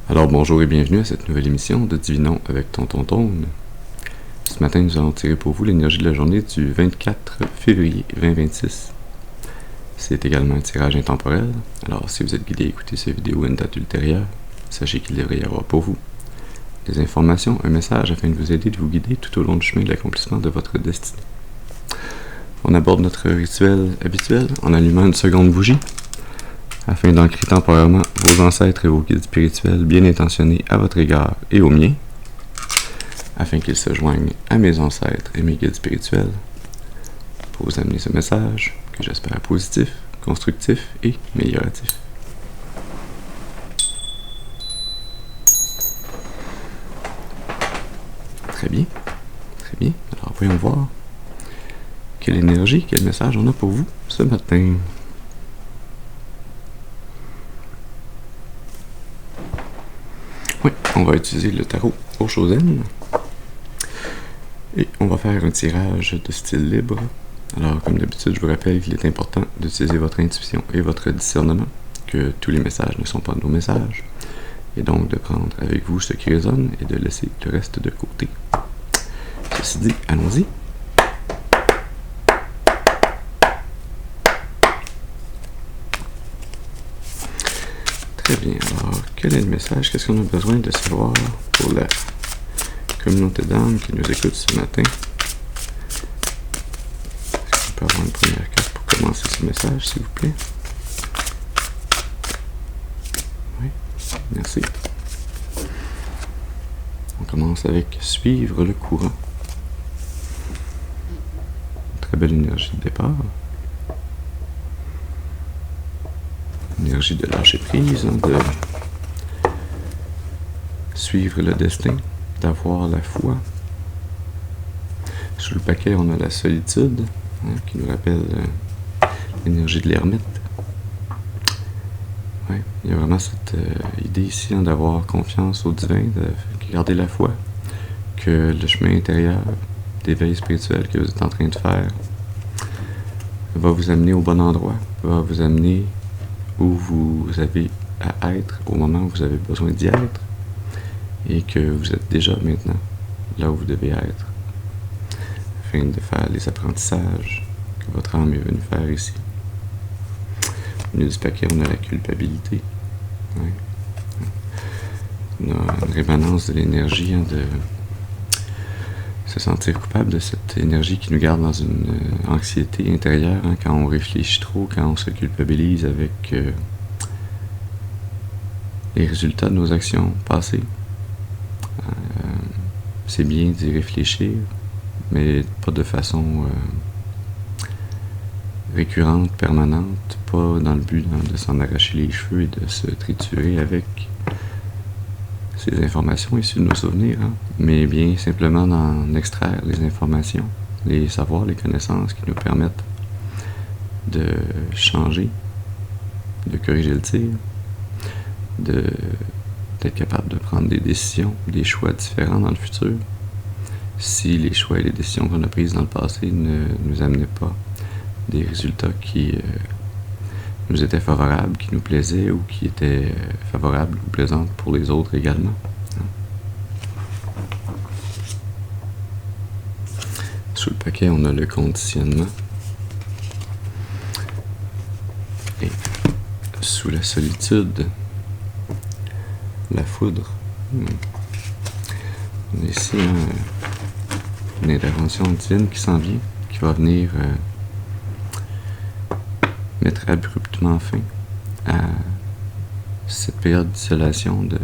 Alors bonjour et bienvenue à cette nouvelle émission de Divinons avec Tonton Tone. Ce matin, nous allons tirer pour vous l'énergie de la journée du 24 février 2026. C'est également un tirage intemporel, alors si vous êtes guidé à écouter cette vidéo à une date ultérieure, sachez qu'il devrait y avoir pour vous des informations, un message afin de vous aider, de vous guider tout au long du chemin de l'accomplissement de votre destinée. On aborde notre rituel habituel en allumant une seconde bougie, afin d'ancrer temporairement vos ancêtres et vos guides spirituels bien intentionnés à votre égard et aux miens, afin qu'ils se joignent à mes ancêtres et mes guides spirituels, pour vous amener ce message que j'espère positif, constructif et amélioratif. Très bien, très bien. Alors voyons voir quelle énergie, quel message on a pour vous ce matin. Oui, on va utiliser le tarot Oshozen et on va faire un tirage de style libre. Alors, comme d'habitude, je vous rappelle qu'il est important d'utiliser votre intuition et votre discernement, que tous les messages ne sont pas nos messages, et donc de prendre avec vous ce qui résonne et de laisser le reste de côté. Ceci dit, allons-y. Très bien, alors, quel est le message? Qu'est-ce qu'on a besoin de savoir pour la communauté d'âmes qui nous écoute ce matin? Est-ce qu'on peut avoir une première carte pour commencer ce message, s'il vous plaît? Oui, merci. On commence avec suivre le courant. Très belle énergie de départ. Énergie de lâcher prise, de suivre le destin, d'avoir la foi. Sous le paquet, on a la solitude, qui nous rappelle l'énergie de l'ermite. Ouais, il y a vraiment cette idée ici d'avoir confiance au divin, de garder la foi, que le chemin intérieur d'éveil spirituel que vous êtes en train de faire va vous amener au bon endroit, va vous amener où vous avez à être au moment où vous avez besoin d'y être et que vous êtes déjà maintenant là où vous devez être afin de faire les apprentissages que votre âme est venue faire ici. Au milieu du paquet, on a la culpabilité. Ouais. On a une rémanence de l'énergie, de se sentir coupable de cette énergie qui nous garde dans une anxiété intérieure, quand on réfléchit trop, quand on se culpabilise avec les résultats de nos actions passées. C'est bien d'y réfléchir, mais pas de façon récurrente, permanente, pas dans le but de s'en arracher les cheveux et de se triturer avec ces informations issues de nos souvenirs, mais bien simplement d'en extraire les informations, les savoirs, les connaissances qui nous permettent de changer, de corriger le tir, d'être capable de prendre des décisions, des choix différents dans le futur, si les choix et les décisions qu'on a prises dans le passé ne nous amenaient pas des résultats qui nous étaient favorables, qui nous plaisaient ou qui étaient favorables ou plaisantes pour les autres également. Sous le paquet, on a le conditionnement. Et sous la solitude, la foudre. On a ici une intervention divine qui s'en vient, qui va venir mettre abruptement fin à cette période d'isolation, de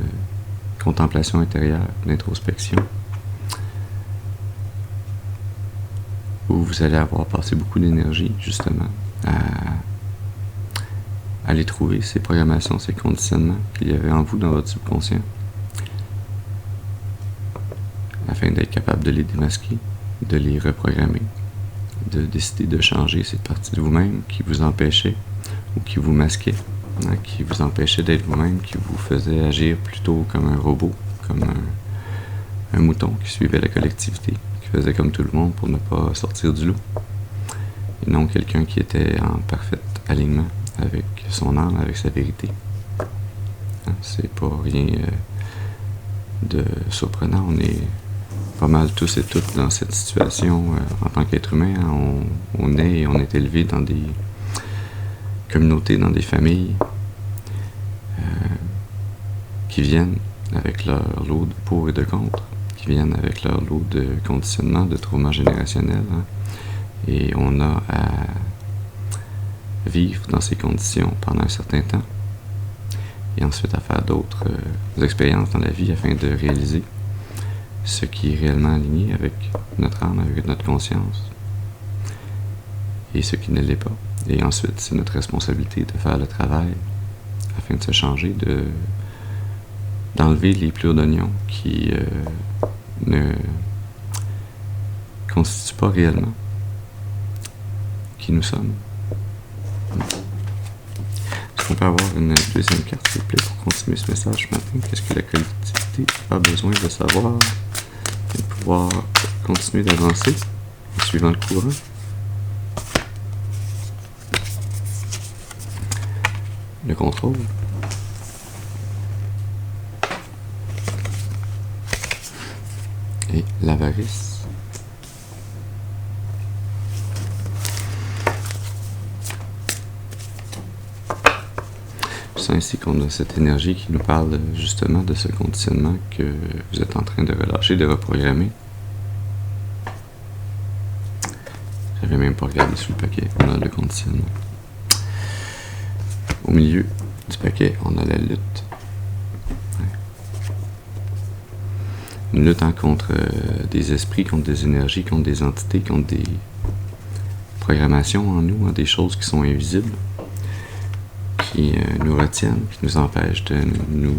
contemplation intérieure, d'introspection, où vous allez avoir passé beaucoup d'énergie, justement, à aller trouver ces programmations, ces conditionnements qu'il y avait en vous dans votre subconscient, afin d'être capable de les démasquer, de les reprogrammer, de décider de changer cette partie de vous-même qui vous empêchait ou qui vous masquait, qui vous empêchait d'être vous-même, qui vous faisait agir plutôt comme un robot, comme un mouton qui suivait la collectivité, qui faisait comme tout le monde pour ne pas sortir du lot, et non quelqu'un qui était en parfait alignement avec son âme, avec sa vérité. C'est pas rien de surprenant. On est pas mal tous et toutes dans cette situation en tant qu'être humain. Hein. On naît et on est élevé dans des communautés, dans des familles qui viennent avec leur lot de pour et de contre, qui viennent avec leur lot de conditionnement, de trauma générationnel. Hein. Et on a à vivre dans ces conditions pendant un certain temps et ensuite à faire d'autres expériences dans la vie afin de réaliser ce qui est réellement aligné avec notre âme, avec notre conscience et ce qui ne l'est pas. Et ensuite, c'est notre responsabilité de faire le travail afin de se changer, d'enlever les plures d'oignons qui ne constituent pas réellement qui nous sommes. Est-ce qu'on peut avoir une deuxième carte, s'il vous plaît, pour continuer ce message ce matin? Qu'est-ce que la collectivité a besoin de savoir pour pouvoir continuer d'avancer en suivant le courant? Le contrôle. Et l'avarice. Ainsi qu'on a cette énergie qui nous parle justement de ce conditionnement que vous êtes en train de relâcher, de reprogrammer. J'avais même pas regardé sous le paquet, on a le conditionnement. Au milieu du paquet, on a la lutte. Une lutte contre des esprits, contre des énergies, contre des entités, contre des programmations en nous, des choses qui sont invisibles, qui nous retiennent, qui nous empêchent de nous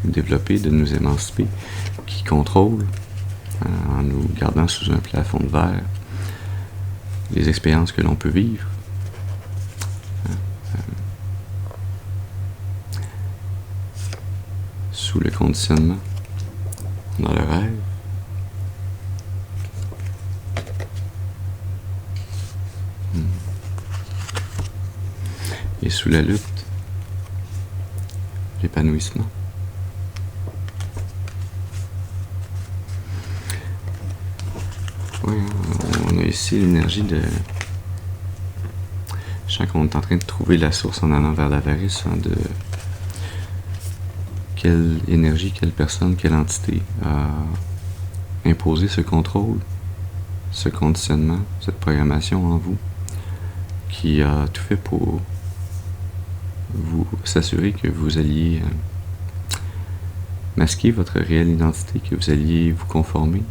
développer, de nous émanciper, qui contrôlent, en nous gardant sous un plafond de verre, les expériences que l'on peut vivre. Sous le conditionnement, on a le rêve. Et sous la lutte, l'épanouissement. Oui, on a ici l'énergie de... Je sens qu'on est en train de trouver la source en allant vers l'avarice, hein, de quelle énergie, quelle personne, quelle entité a imposé ce contrôle, ce conditionnement, cette programmation en vous, qui a tout fait pour vous s'assurer que vous alliez masquer votre réelle identité, que vous alliez vous conformer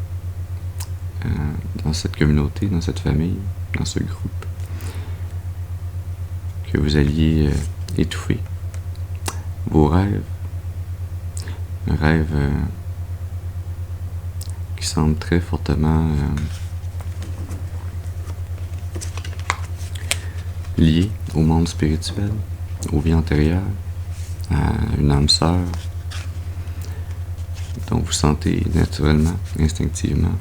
dans cette communauté, dans cette famille, dans ce groupe, que vous alliez étouffer vos rêves, un rêve qui semble très fortement lié au monde spirituel, aux vies antérieures, à une âme sœur dont vous sentez naturellement, instinctivement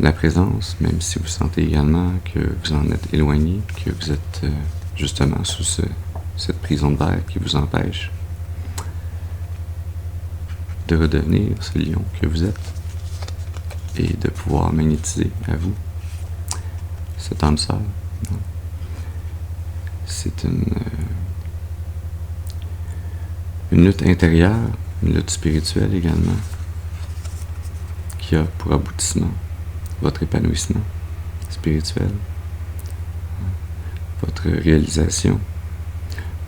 la présence, même si vous sentez également que vous en êtes éloigné, que vous êtes justement sous cette prison de verre qui vous empêche de redevenir ce lion que vous êtes et de pouvoir magnétiser à vous cette âme sœur. C'est une lutte intérieure, une lutte spirituelle également, qui a pour aboutissement votre épanouissement spirituel, votre réalisation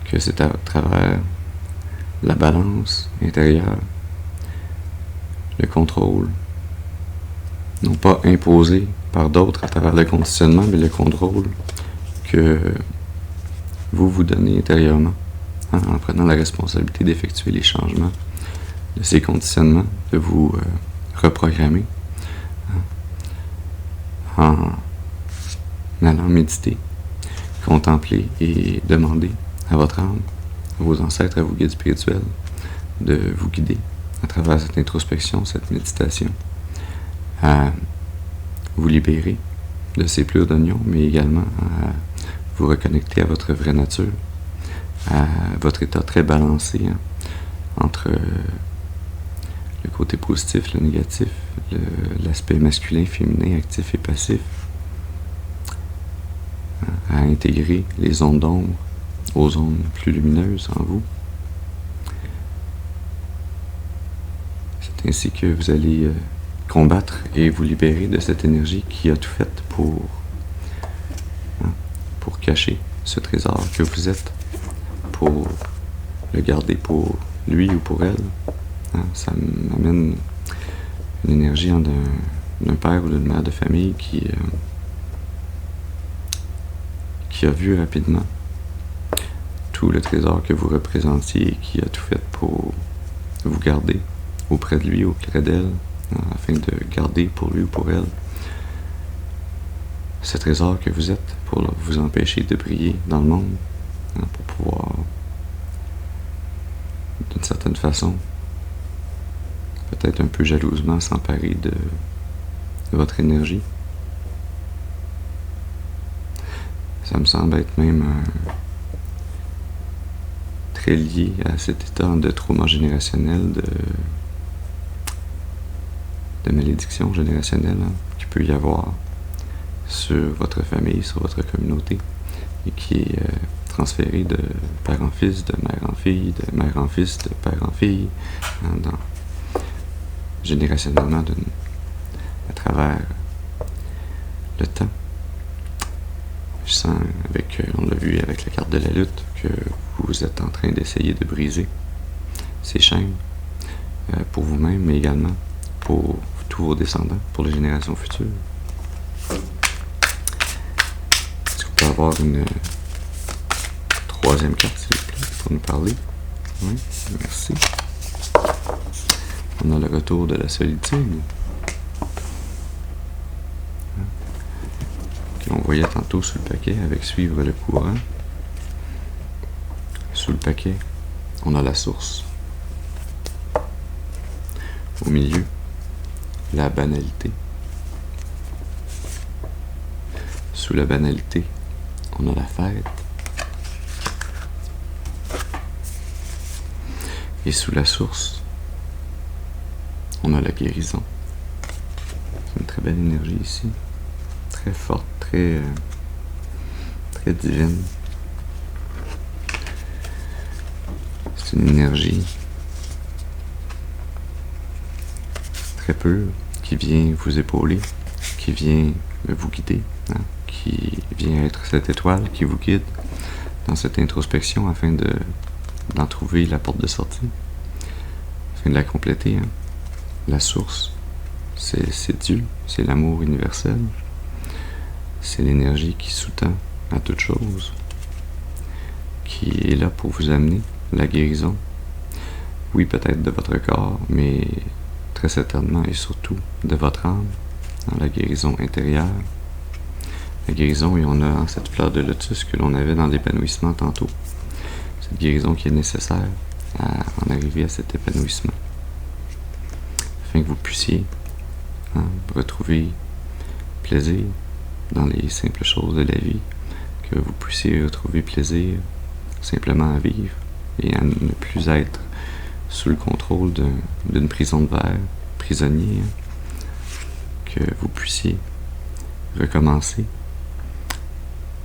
que c'est à travers la balance intérieure, le contrôle, non pas imposé par d'autres à travers le conditionnement, mais le contrôle que vous vous donnez intérieurement, hein, en prenant la responsabilité d'effectuer les changements de ces conditionnements, de vous reprogrammer, hein, en allant méditer, contempler et demander à votre âme, à vos ancêtres, à vos guides spirituels, de vous guider à travers cette introspection, cette méditation, à vous libérer de ces plures d'oignons, mais également à vous reconnecter à votre vraie nature, à votre état très balancé, hein, entre le côté positif, le négatif, l'aspect masculin, féminin, actif et passif, à intégrer les ondes d'ombre aux ondes plus lumineuses en vous. C'est ainsi que vous allez combattre et vous libérer de cette énergie qui a tout fait pour cacher ce trésor que vous êtes, pour le garder pour lui ou pour elle. Ça m'amène une énergie d'un père ou d'une mère de famille qui a vu rapidement tout le trésor que vous représentiez et qui a tout fait pour vous garder auprès de lui, auprès d'elle, afin de garder pour lui ou pour elle ce trésor que vous êtes, pour vous empêcher de briller dans le monde, pour pouvoir, d'une certaine façon, peut-être un peu jalousement s'emparer de votre énergie. Ça me semble être même très lié à cet état de trauma générationnel, de malédiction générationnelle qu'il peut y avoir sur votre famille, sur votre communauté, et qui est transféré de père en fils, de mère en fille, de mère en fils, de père en fille, générationnellement à travers le temps. Je sens, on l'a vu avec la carte de la lutte, que vous êtes en train d'essayer de briser ces chaînes pour vous-même, mais également pour tous vos descendants, pour les générations futures. Est-ce qu'on peut avoir une troisième carte, s'il vous plaît, pour nous parler? Oui, merci. On a le retour de la solitude. On voyait tantôt sous le paquet avec suivre le courant. Sous le paquet, on a la source. Au milieu, la banalité. Sous la banalité, on a la fête. Et sous la source, on a la guérison. C'est une très belle énergie ici. Très forte, très divine. C'est une énergie très pure qui vient vous épauler, qui vient vous guider, qui vient être cette étoile qui vous guide dans cette introspection afin d'en trouver la porte de sortie, afin de la compléter. La source, c'est Dieu, c'est l'amour universel. C'est l'énergie qui sous-tend à toute chose, qui est là pour vous amener la guérison. Oui, peut-être de votre corps, mais très certainement et surtout de votre âme, dans la guérison intérieure. La guérison, et on a cette fleur de lotus que l'on avait dans l'épanouissement tantôt. Cette guérison qui est nécessaire à en arriver à cet épanouissement. Afin que vous puissiez retrouver plaisir dans les simples choses de la vie, que vous puissiez retrouver plaisir simplement à vivre et à ne plus être sous le contrôle d'une prison de verre, prisonnier, que vous puissiez recommencer,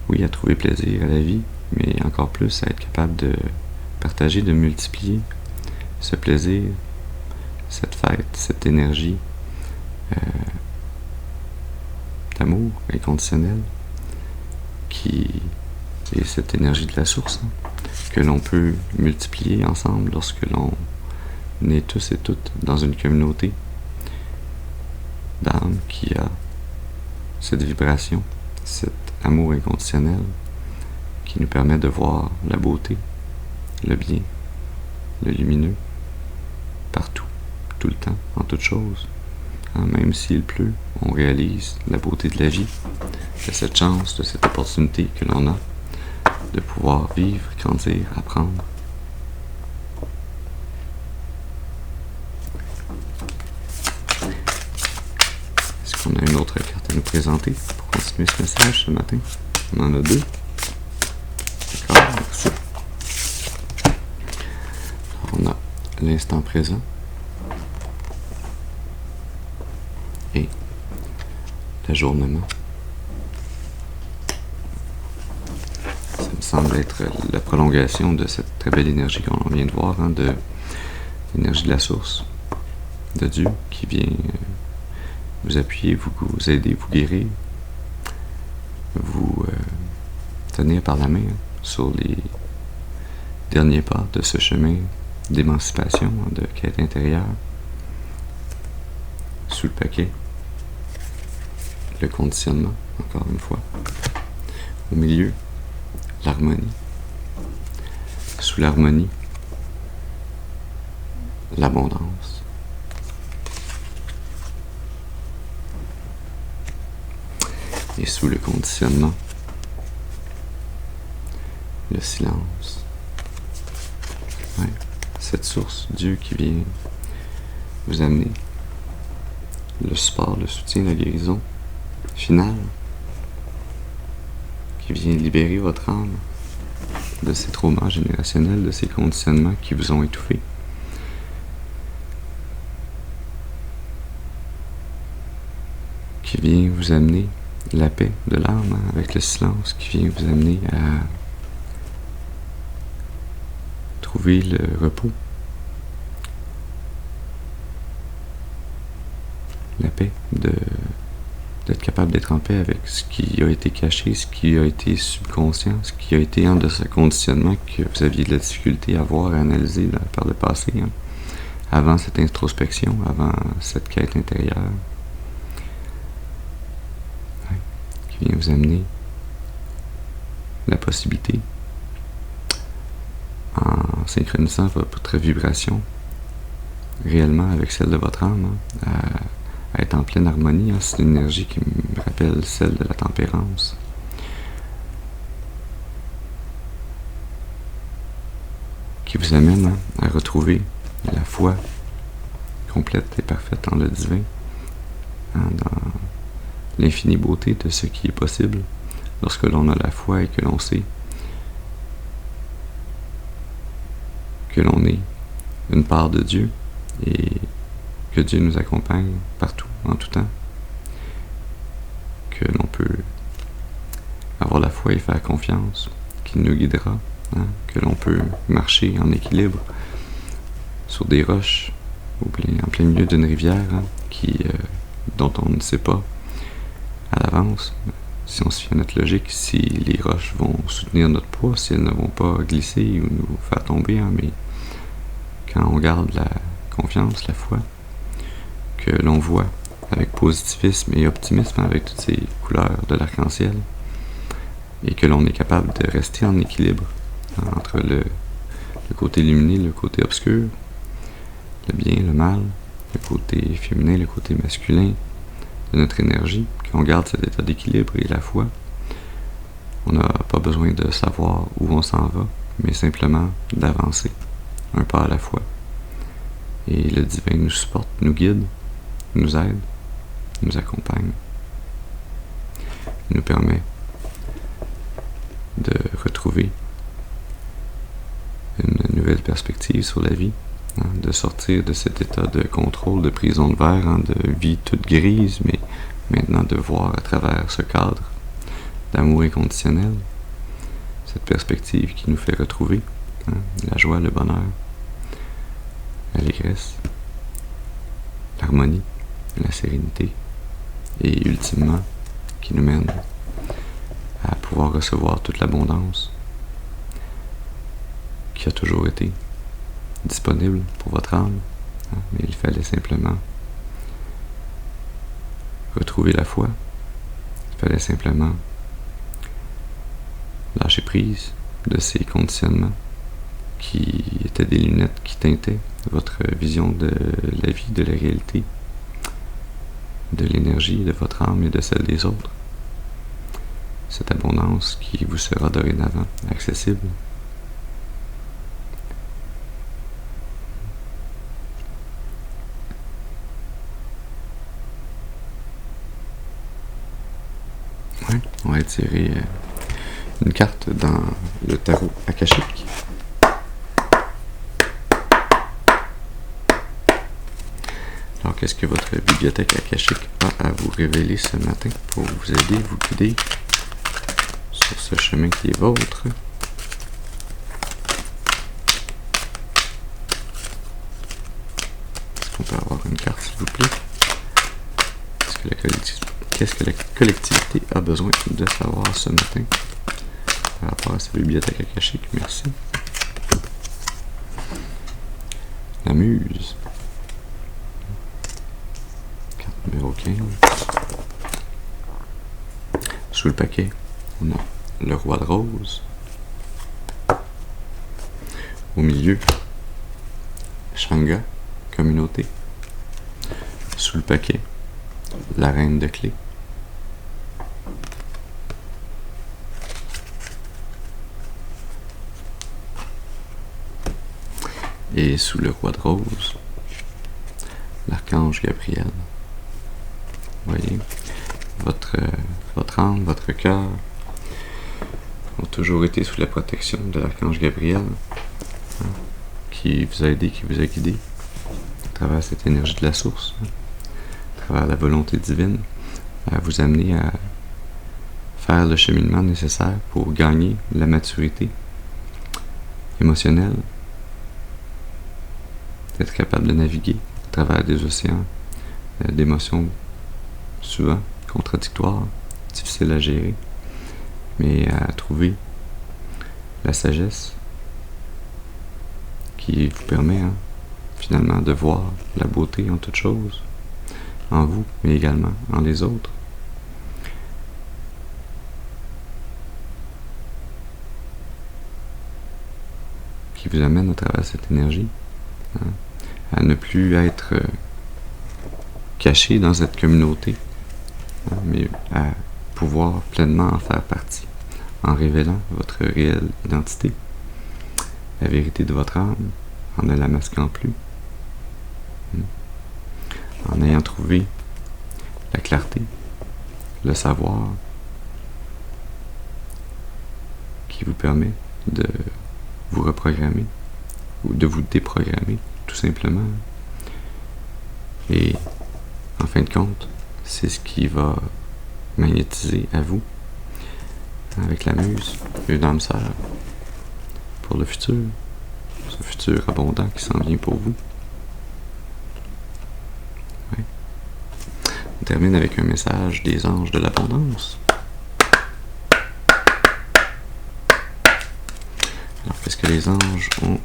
oui, à trouver plaisir à la vie, mais encore plus à être capable de partager, de multiplier ce plaisir, cette fête, cette énergie d'amour inconditionnel qui est cette énergie de la source que l'on peut multiplier ensemble lorsque l'on est tous et toutes dans une communauté d'âmes qui a cette vibration, cet amour inconditionnel qui nous permet de voir la beauté, le bien, le lumineux partout, tout le temps, en toutes choses. Même s'il pleut, on réalise la beauté de la vie, de cette chance, de cette opportunité que l'on a de pouvoir vivre, grandir, apprendre. Est-ce qu'on a une autre carte à nous présenter pour continuer ce message ce matin? On en a deux. D'accord, merci. Alors, on a l'instant présent. d'ajournement. Ça me semble être la prolongation de cette très belle énergie qu'on vient de voir, de l'énergie de la source, de Dieu, qui vient vous appuyer, vous aider, vous guérir, vous tenir par la main sur les derniers pas de ce chemin d'émancipation, de quête intérieure, sous le paquet, le conditionnement, encore une fois, au milieu, l'harmonie, sous l'harmonie, l'abondance, et sous le conditionnement, le silence. Ouais, cette source, Dieu qui vient vous amener le support, le soutien, la guérison finale, qui vient libérer votre âme de ces traumas générationnels, de ces conditionnements qui vous ont étouffé. Qui vient vous amener la paix de l'âme avec le silence, qui vient vous amener à trouver le repos, la paix d'être capable d'être en paix avec ce qui a été caché, ce qui a été subconscient, ce qui a été un de ce conditionnement que vous aviez de la difficulté à voir, à analyser par le passé, avant cette introspection, avant cette quête intérieure, qui vient vous amener la possibilité, en synchronisant votre vibration réellement avec celle de votre âme, à être en pleine harmonie. C'est une énergie qui me rappelle celle de la tempérance. Qui vous amène à retrouver la foi complète et parfaite en le divin, dans l'infinie beauté de ce qui est possible lorsque l'on a la foi et que l'on sait que l'on est une part de Dieu et que Dieu nous accompagne partout, en tout temps, que l'on peut avoir la foi et faire confiance, qu'il nous guidera, que l'on peut marcher en équilibre sur des roches, en plein milieu d'une rivière dont on ne sait pas à l'avance, si on se fie à notre logique, si les roches vont soutenir notre poids, si elles ne vont pas glisser ou nous faire tomber, mais quand on garde la confiance, la foi, que l'on voit avec positivisme et optimisme, avec toutes ces couleurs de l'arc-en-ciel, et que l'on est capable de rester en équilibre entre le côté lumineux, le côté obscur, le bien, le mal, le côté féminin, le côté masculin de notre énergie, qu'on garde cet état d'équilibre et la foi. On n'a pas besoin de savoir où on s'en va, mais simplement d'avancer, un pas à la fois. Et le divin nous supporte, nous guide, nous aide, nous accompagne, nous permet de retrouver une nouvelle perspective sur la vie, de sortir de cet état de contrôle, de prison de verre, de vie toute grise, mais maintenant de voir à travers ce cadre d'amour inconditionnel, cette perspective qui nous fait retrouver la joie, le bonheur, l'allégresse, l'harmonie, la sérénité, et ultimement qui nous mène à pouvoir recevoir toute l'abondance qui a toujours été disponible pour votre âme, mais il fallait simplement retrouver la foi, il fallait simplement lâcher prise de ces conditionnements qui étaient des lunettes qui teintaient votre vision de la vie, de la réalité, de l'énergie de votre âme et de celle des autres. Cette abondance qui vous sera dorénavant accessible. Ouais, on va tirer une carte dans le tarot akashique. Alors, qu'est-ce que votre bibliothèque akashique a à vous révéler ce matin pour vous aider, vous guider sur ce chemin qui est vôtre? Est-ce qu'on peut avoir une carte, s'il vous plaît? Qu'est-ce que la collectivité a besoin de savoir ce matin par rapport à sa bibliothèque akashique? Merci. La muse. Carte numéro 15. Sous le paquet, on a le roi de rose. Au milieu, Shanga, communauté. Sous le paquet, la reine de clés. Et sous le roi de rose, l'archange Gabriel. Vous voyez, votre âme, votre cœur ont toujours été sous la protection de l'archange Gabriel, hein, qui vous a aidé, qui vous a guidé à travers cette énergie de la source, hein, à travers la volonté divine, à vous amener à faire le cheminement nécessaire pour gagner la maturité émotionnelle, d'être capable de naviguer à travers des océans d'émotions souvent contradictoires, difficiles à gérer, mais à trouver la sagesse qui vous permet finalement de voir la beauté en toute chose, en vous, mais également en les autres. Qui vous amène à travers cette énergie, hein, à ne plus être caché dans cette communauté, hein, mais à pouvoir pleinement en faire partie, en révélant votre réelle identité, la vérité de votre âme, en ne la masquant plus, en ayant trouvé la clarté, le savoir, qui vous permet de vous reprogrammer, ou de vous déprogrammer, tout simplement. Et en fin de compte, c'est ce qui va magnétiser à vous, avec la muse, une âme sœur, pour le futur, ce futur abondant qui s'en vient pour vous. Ouais. On termine avec un message des anges de l'abondance. Alors, qu'est-ce que les anges ont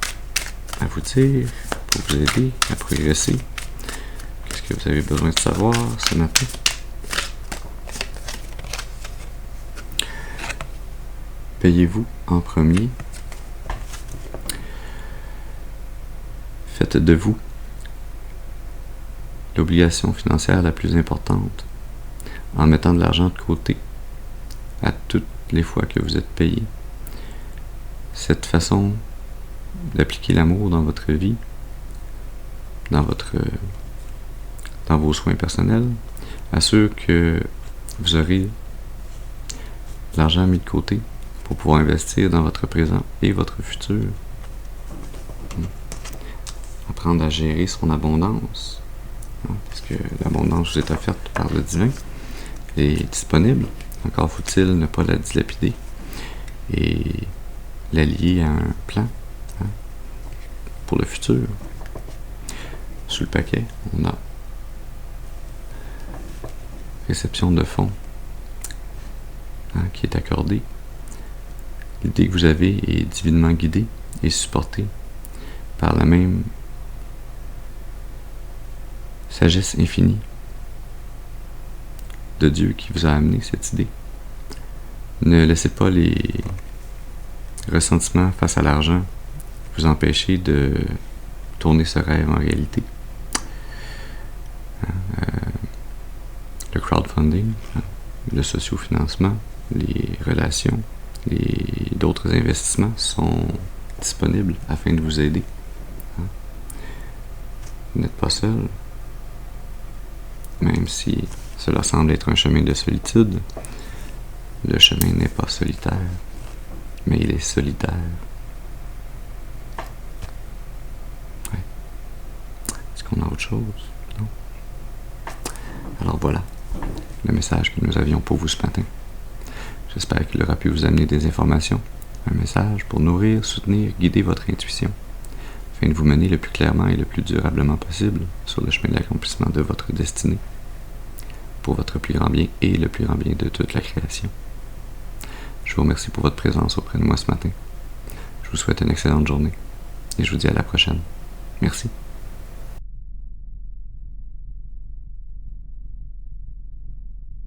à vous dire pour vous aider à progresser? Qu'est-ce que vous avez besoin de savoir ce matin? Payez-vous en premier. Faites de vous l'obligation financière la plus importante en mettant de l'argent de côté à toutes les fois que vous êtes payé. Cette façon d'appliquer l'amour dans votre vie, dans vos soins personnels, assure que vous aurez l'argent mis de côté pour pouvoir investir dans votre présent et votre futur. Apprendre à gérer son abondance, parce que l'abondance vous est offerte par le divin, est disponible. Encore faut-il ne pas la dilapider et la lier à un plan pour le futur. Sous le paquet, on a réception de fonds qui est accordée. L'idée que vous avez est divinement guidée et supportée par la même sagesse infinie de Dieu qui vous a amené cette idée. Ne laissez pas les ressentiments face à l'argent vous empêcher de tourner ce rêve en réalité. Le crowdfunding, le sociofinancement, les relations, d'autres investissements sont disponibles afin de vous aider. Vous n'êtes pas seul, même si cela semble être un chemin de solitude. Le chemin n'est pas solitaire, mais il est solidaire. Ouais. Est-ce qu'on a autre chose? Non? Alors voilà, le message que nous avions pour vous ce matin. J'espère qu'il aura pu vous amener des informations, un message pour nourrir, soutenir, guider votre intuition, afin de vous mener le plus clairement et le plus durablement possible sur le chemin de l'accomplissement de votre destinée, pour votre plus grand bien et le plus grand bien de toute la création. Je vous remercie pour votre présence auprès de moi ce matin. Je vous souhaite une excellente journée et je vous dis à la prochaine. Merci.